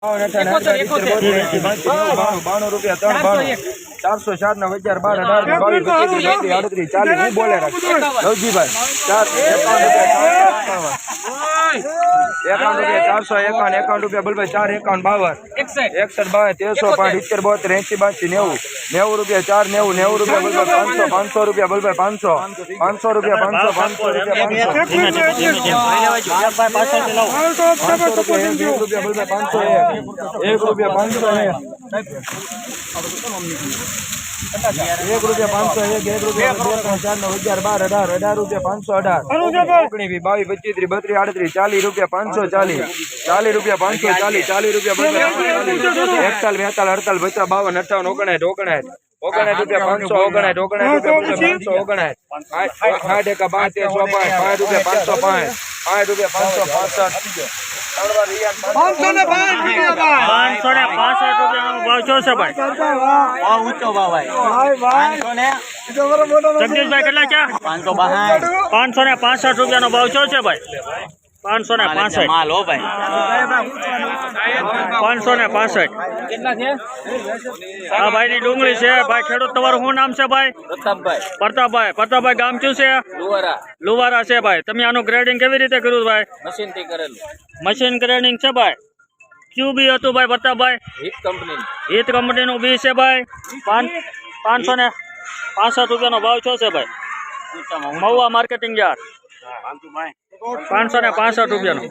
₹92 ₹3 404 9 11 12 18 22 25 30 38 40 બોલે રાખજો લવજીભાઈ 51 ₹451 બલભાઈ 4 51 52 61 62 13 72 80 82 90 90 ₹4 90 500 બલભાઈ 500 ₹500 ₹565 ભાવ છો છે ભાઈ 565 માલ હો ભાઈ 565 કેટલા છે આ ભાઈ ની ડુંગળી છે ભાઈ ખેડૂત તમારું શું નામ છે ભાઈ પ્રતાપભાઈ ગામ શું છે લુવારા છે ભાઈ તમે આનું ગ્રેડિંગ કેવી રીતે કર્યું ભાઈ મશીન ગ્રેડિંગ છે ભાઈ ક્યુ બી હતું ભાઈ પ્રતાપભાઈ હિત કંપનીનું બી છે ભાઈ 565 નો ભાવ છો છે ભાઈ મહુવા માર્કેટિંગ યાર્ડ 565 નો